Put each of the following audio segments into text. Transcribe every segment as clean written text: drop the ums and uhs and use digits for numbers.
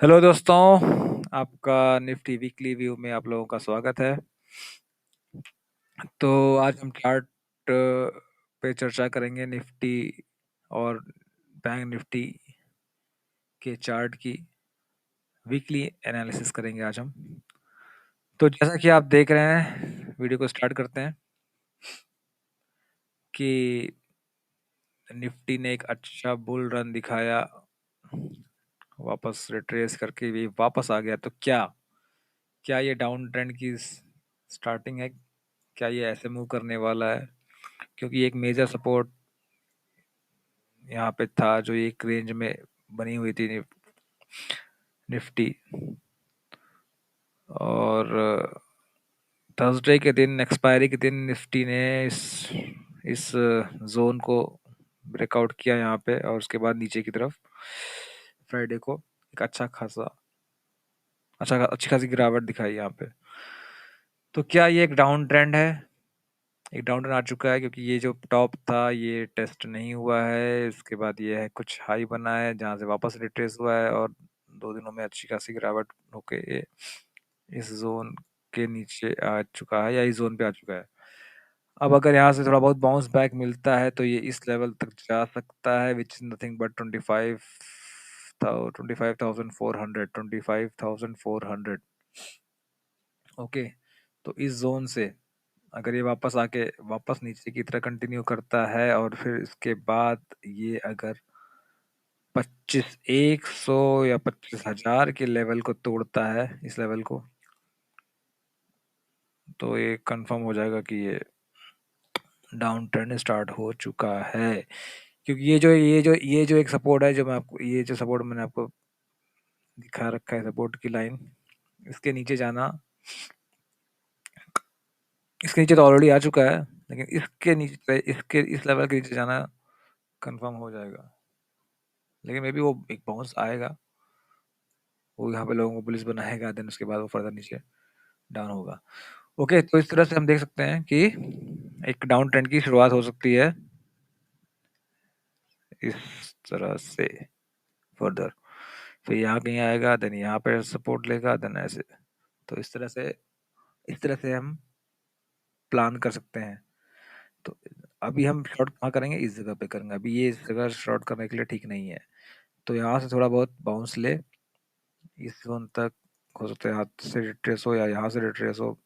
Hello दोस्तों, आपका Nifty weekly view में आप लोगों का स्वागत है। तो आज हम चार्ट पे चर्चा करेंगे निफ्टी और बैंक निफ्टी के चार्ट की वीकली एनालिसिस करेंगे आज हम। तो जैसा कि आप देख रहे हैं, वीडियो को स्टार्ट करते हैं कि निफ्टी ने एक अच्छा बुल रन दिखाया, वापस रिट्रेस करके भी वापस आ गया। तो क्या ये डाउन ट्रेंड की स्टार्टिंग है? क्या ये ऐसे मूव करने वाला है? क्योंकि एक मेजर सपोर्ट यहाँ पे था जो एक रेंज में बनी हुई थी निफ्टी। और थर्सडे के दिन, एक्सपायरी के दिन, निफ्टी ने इस जोन को ब्रेकआउट किया यहाँ पे, और उसके बाद नीचे की तरफ फ्राइडे को एक अच्छी खासी गिरावट दिखाई यहाँ पे। तो क्या ये एक डाउन ट्रेंड है? एक डाउन ट्रेंड आ चुका है, क्योंकि ये जो टॉप था ये टेस्ट नहीं हुआ है। इसके बाद ये है कुछ हाई बना है जहाँ से वापस रिट्रेस हुआ है, और 2 दिनों में अच्छी खासी गिरावट होके ये इस जोन के नीचे आ चुका है, या इस जोन पे आ चुका है। अब अगर यहाँ से थोड़ा बहुत बाउंस बैक मिलता है तो ये इस लेवल तक जा सकता है, which is nothing but 25,400। Okay, तो इस जोन से अगर ये वापस आके वापस नीचे की तरह कंटिन्यू करता है, और फिर इसके बाद ये अगर 25,100 या 25,000 के लेवल को तोड़ता है, इस लेवल को, तो ये कंफर्म हो जाएगा कि ये डाउन ट्रेंड स्टार्ट हो चुका है। क्योंकि ये जो एक सपोर्ट है, जो मैं आपको, ये जो सपोर्ट मैंने आपको दिखा रखा है, सपोर्ट की लाइन, इसके नीचे जाना, इसके नीचे तो ऑलरेडी आ चुका है, लेकिन इसके नीचे, इसके इस लेवल के नीचे जाना कंफर्म हो जाएगा। लेकिन मे बी वो एक बाउंस आएगा, वो यहाँ पे लोगों को पुलिस बनाएगा, देन उसके बाद वो फर्दर नीचे डाउन होगा। ओके, तो इस तरह से हम देख सकते हैं कि एक डाउन ट्रेंड की शुरुआत हो सकती है इस तरह से फर्दर। फिर यहाँ कहीं आएगा, देन यहाँ पे सपोर्ट लेगा, देन ऐसे। तो इस तरह से हम प्लान कर सकते हैं। तो अभी हम शॉर्ट कहाँ करेंगे? इस जगह पे करेंगे। अभी ये इस जगह शॉर्ट करने के लिए ठीक नहीं है। तो यहाँ से थोड़ा बहुत बाउंस ले, इस जोन तक, हो सकता है हाथ से रिट्रेस हो या यहाँ से रिट्रेस हो,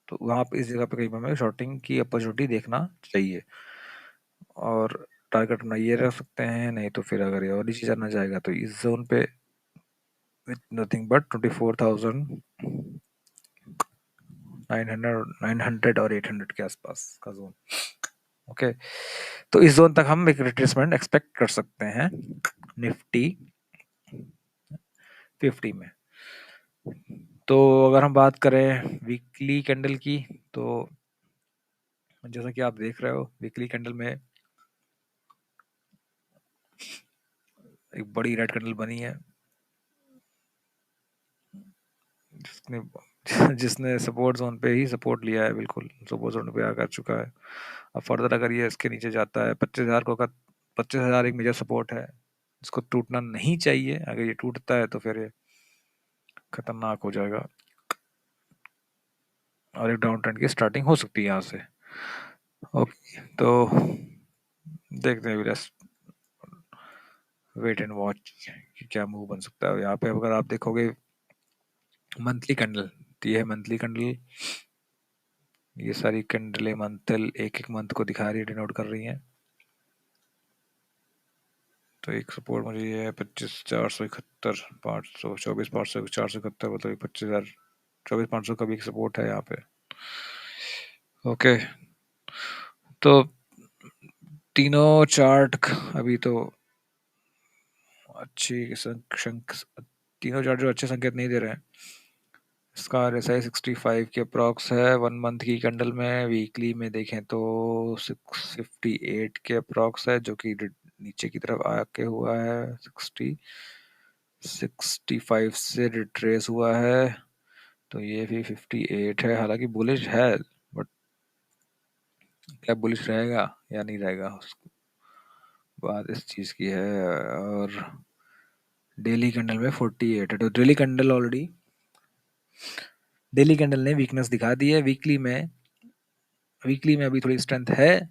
तो वहाँ पे इस जगह पे कहीं हमें शॉर्टिंग की अपॉर्चुनिटी देखना चाहिए, और टारगेट अपना ये रख सकते हैं। नहीं तो फिर अगर ये और नीचे जाना चाहेगा तो इस जोन पे विथ नथिंग बट 24,900 और 800 के आसपास का जोन। ओके, तो इस जोन तक हम एक रिट्रेसमेंट एक्सपेक्ट कर सकते हैं निफ्टी 50 में। तो अगर हम बात करें वीकली कैंडल की, तो जैसा कि आप देख रहे हो, वीकली कैंडल में एक बड़ी रेड कैंडल बनी है, जिसने जिसने सपोर्ट जोन पे ही सपोर्ट लिया है, बिल्कुल सपोर्ट जोन पे आकर चुका है। अब फर्दर अगर ये इसके नीचे जाता है 25,000 को, 25,000 एक मेजर सपोर्ट है, इसको टूटना नहीं चाहिए। अगर ये टूटता है तो फिर ये खतरनाक हो जाएगा, और एक डाउन ट्रेंड की स्टार्टिंग हो सकती है यहाँ से। ओके, तो देखते हैं, वेट एंड वॉच कि क्या मूव बन सकता है यहाँ पे। अगर आप देखोगे मंथली कैंडल, तो ये है मंथली कैंडल। ये सारी कैंडलें मंथल एक एक मंथ को दिखा रही है, डिनोट कर रही हैं। तो एक सपोर्ट मुझे ये है 25,471, 500, 24,500, 471, मतलब 25,000, 24,500 का भी एक सपोर्ट है यहाँ पे। ओके, तो तीनों चार्ट अभी तो अच्छी तीनों चार्ट जो अच्छे संकेत नहीं दे रहे हैं। इसका RSI 65 के अप्रॉक्स है 1 मंथ की कैंडल में। वीकली में देखें तो 658 के अप्रॉक्स है, जो कि नीचे की तरफ आके हुआ है। 65 से रिट्रेस हुआ है, तो ये भी 58 है। हालांकि बुलिश है, बट क्या बुलिश रहेगा या नहीं रहेगा, बात इस चीज़ की है। और डेली कैंडल में 48 है, तो डेली कैंडल ने वीकनेस दिखा दी है। वीकली में अभी थोड़ी स्ट्रेंथ है।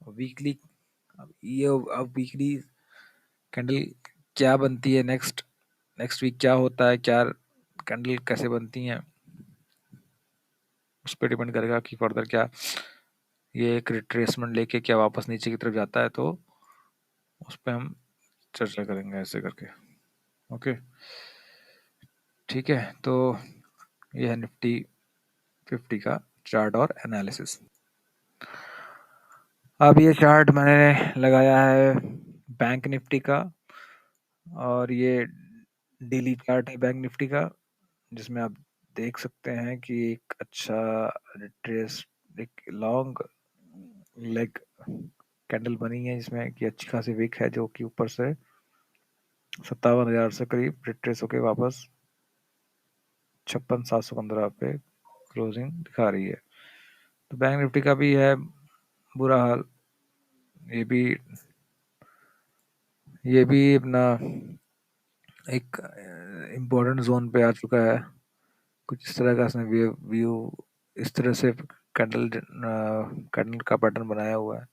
वीकली अब वीकली कैंडल क्या बनती है, नेक्स्ट वीक क्या होता है, क्या कैंडल कैसे बनती हैं, उस पर डिपेंड करेगा कि फर्दर क्या ये एक रिट्रेसमेंट लेके क्या वापस नीचे की तरफ जाता है, तो उस पर हम चर्चा करेंगे ऐसे करके। ओके, ठीक है। तो ये है निफ्टी 50 का चार्ट और एनालिसिस। अब ये चार्ट मैंने लगाया है बैंक निफ्टी का, और ये डेली चार्ट है बैंक निफ्टी का, जिसमें आप देख सकते हैं कि एक अच्छा रिट्रेस, एक लॉन्ग लेग कैंडल बनी है, जिसमें कि अच्छी खासी विक है, जो कि ऊपर से 57,000 से करीब रिट्रेस होके वापस 56,715 पे क्लोजिंग दिखा रही है। तो बैंक निफ्टी का भी है बुरा हाल। ये भी अपना एक इम्पोर्टेंट जोन पे आ चुका है। कुछ इस तरह का इसने व्यू इस तरह से कैंडल का पैटर्न बनाया हुआ है।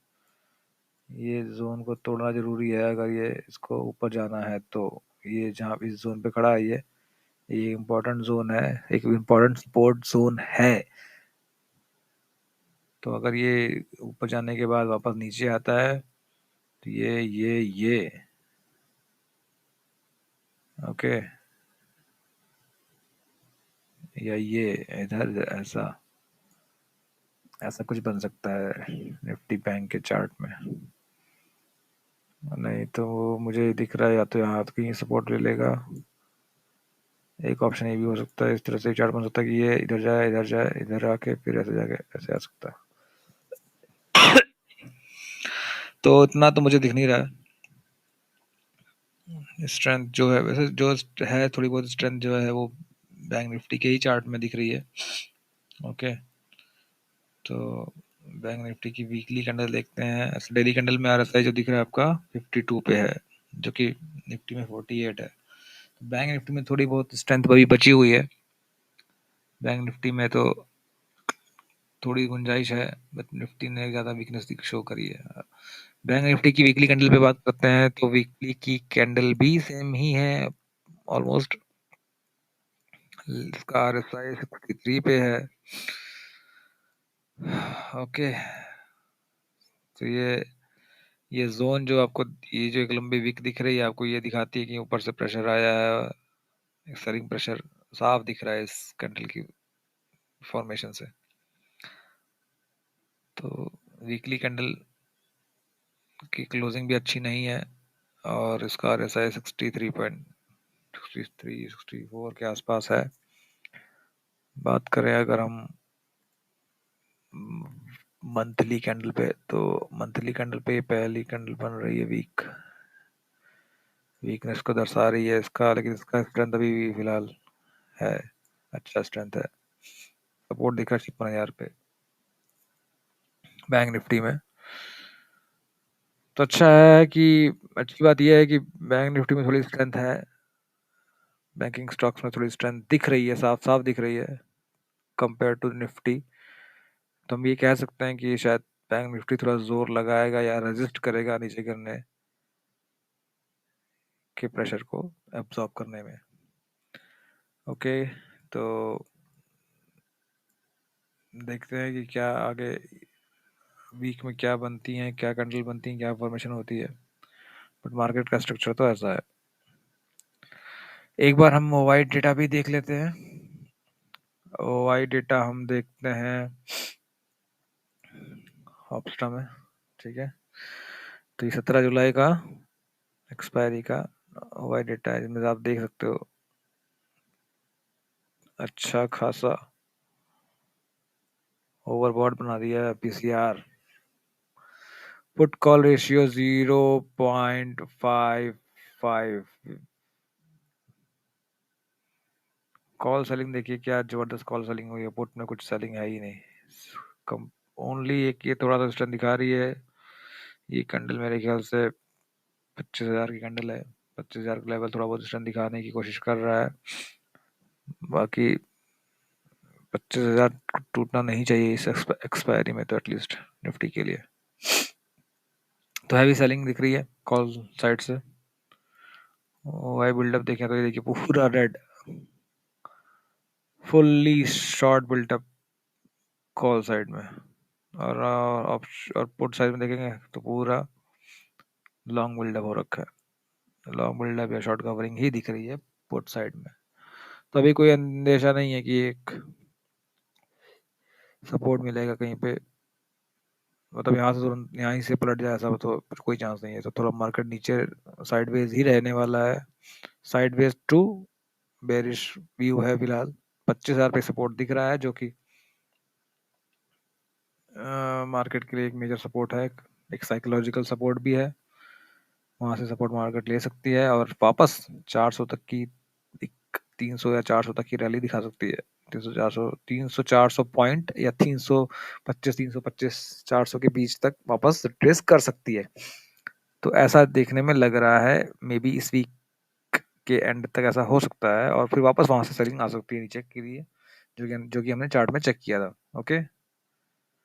ये जोन को तोड़ना जरूरी है अगर ये इसको ऊपर जाना है। तो ये जहाँ इस जोन पे खड़ा है, ये इम्पोर्टेंट जोन है, एक इम्पोर्टेंट सपोर्ट जोन है। तो अगर ये ऊपर जाने के बाद वापस नीचे आता है, तो ये ओके, या ये इधर ऐसा कुछ बन सकता है निफ्टी बैंक के चार्ट में। नहीं तो मुझे दिख रहा है या तो यहाँ तो कहीं सपोर्ट ले लेगा। एक ऑप्शन ये भी हो सकता है, इस तरह से चार्ट बन सकता है कि ये इधर जाए, इधर जाए, इधर आके फिर ऐसे जाके ऐसे आ सकता है। तो इतना तो मुझे दिख नहीं रहा है। स्ट्रेंथ जो है, वैसे जो है थोड़ी बहुत स्ट्रेंथ जो है वो बैंक निफ्टी के ही चार्ट में दिख रही है। ओके, तो बैंक निफ्टी की वीकली कैंडल देखते हैं। डेली कैंडल में आरएसआई जो दिख रहा है आपका 52 पे है, जो कि निफ्टी में 48 है। तो बैंक निफ्टी में थोड़ी बहुत स्ट्रेंथ अभी बची हुई है। बैंक निफ्टी में तो थोड़ी गुंजाइश है, बट निफ्टी ने ज़्यादा वीकनेस शो करी है। बैंक निफ्टी की वीकली कैंडल पे बात करते हैं, तो वीकली की कैंडल भी सेम ही है ऑलमोस्ट। इसका आरएसआई 63 पे है। ओके, तो ये जोन जो आपको, ये जो एक लंबी विक दिख रही है आपको, ये दिखाती है कि ऊपर से प्रेशर आया है। एक सेलिंग प्रेशर साफ दिख रहा है इस कैंडल की फॉर्मेशन से। तो वीकली कैंडल की क्लोजिंग भी अच्छी नहीं है, और इसका आरएसआई 63.64 के आसपास है। बात करें अगर हम मंथली कैंडल पे, तो मंथली कैंडल पे पहली कैंडल बन रही है वीकनेस को दर्शा रही है इसका, लेकिन इसका स्ट्रेंथ अभी भी फिलहाल है, अच्छा स्ट्रेंथ है। सपोर्ट दिख रहा है 56,000 पे बैंक निफ्टी में। तो अच्छा है कि, अच्छी बात यह है कि बैंक निफ्टी में थोड़ी स्ट्रेंथ है, बैंकिंग स्टॉक्स में थोड़ी स्ट्रेंथ दिख रही है, साफ साफ दिख रही है कंपेयर टू निफ्टी। तो हम ये कह सकते हैं कि शायद बैंक निफ्टी थोड़ा जोर लगाएगा या रेजिस्ट करेगा नीचे करने के प्रेशर को एब्जॉर्ब करने में। ओके, तो देखते हैं कि क्या आगे वीक में क्या बनती हैं, क्या कैंडल बनती हैं, क्या फॉर्मेशन होती है। बट मार्केट का स्ट्रक्चर तो ऐसा है। एक बार हम ओवाई डेटा भी देख लेते हैं। ओवाई डेटा हम देखते हैं हॉपस्टा में, ठीक है। तो ये 17 जुलाई का एक्सपायरी का ओवाई डेटा है, जिसमें आप देख सकते हो अच्छा खासा ओवरबॉट बना दिया है PCR. Put call ratio 0.55। Call selling देखिए क्या जबरदस्त कॉल सेलिंग हुई है, पुट में कुछ सेलिंग है ही नहीं। कम ओनली एक ये थोड़ा सा स्टैंड दिखा रही है। ये कैंडल मेरे ख्याल से 25,000 की कैंडल है। 25,000 का लेवल थोड़ा बहुत रिटर्न दिखाने की कोशिश कर रहा है। बाकी 25,000 टूटना नहीं चाहिए इस एक्सपायरी में तो एटलीस्ट निफ्टी के लिए। तो हैवी सेलिंग दिख रही है कॉल साइड से। वाई बिल्डअप देखें तो ये देखिए पूरा red, fully short buildup call side में, और पुट साइड में देखेंगे तो पूरा लॉन्ग बिल्डअप हो रखा है। लॉन्ग बिल्डअप या शॉर्ट कवरिंग ही दिख रही है पुट साइड में। तो अभी कोई अंदेशा नहीं है कि एक सपोर्ट मिलेगा कहीं पे, मतलब यहाँ से तुरंत यहाँ ही से पलट जाए ऐसा तो कोई चांस नहीं है। तो थोड़ा मार्केट नीचे साइडवेज ही रहने वाला है। साइडवेज टू बेरिश व्यू है फिलहाल। 25,000 पे सपोर्ट दिख रहा है जो कि मार्केट के लिए एक मेजर सपोर्ट है, एक साइकोलॉजिकल सपोर्ट भी है। वहाँ से सपोर्ट मार्केट ले सकती है और वापस 400 तक की 300 या 400 तक की रैली दिखा सकती है। 300 400 पॉइंट या 325 400 के बीच तक वापस ट्रेस कर सकती है। तो ऐसा देखने में लग रहा है, मे बी इस वीक के एंड तक ऐसा हो सकता है और फिर वापस वहां से सेलिंग आ सकती है नीचे के लिए, जो कि हमने चार्ट में चेक किया था। ओके।